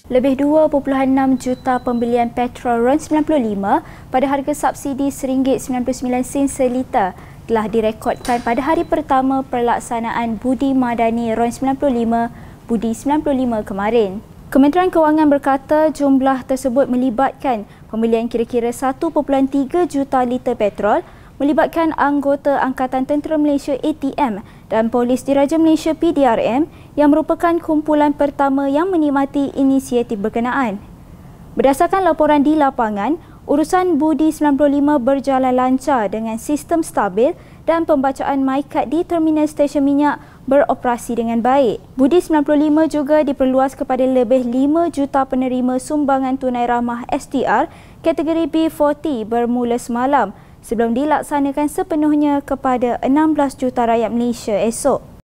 Lebih 2.6 juta pembelian petrol RON 95 pada harga subsidi RM1.99 seliter telah direkodkan pada hari pertama pelaksanaan Budi Madani RON 95 Budi 95 kemarin. Kementerian Kewangan berkata jumlah tersebut melibatkan pembelian kira-kira 1.3 juta liter petrol, melibatkan anggota Angkatan Tentera Malaysia ATM dan Polis Diraja Malaysia PDRM yang merupakan kumpulan pertama yang menikmati inisiatif berkenaan. Berdasarkan laporan di lapangan, urusan Budi 95 berjalan lancar dengan sistem stabil dan pembacaan MyCard di terminal stesen minyak beroperasi dengan baik. Budi 95 juga diperluas kepada lebih 5 juta penerima sumbangan tunai ramah STR kategori B40 bermula semalam sebelum dilaksanakan sepenuhnya kepada 16 juta rakyat Malaysia esok.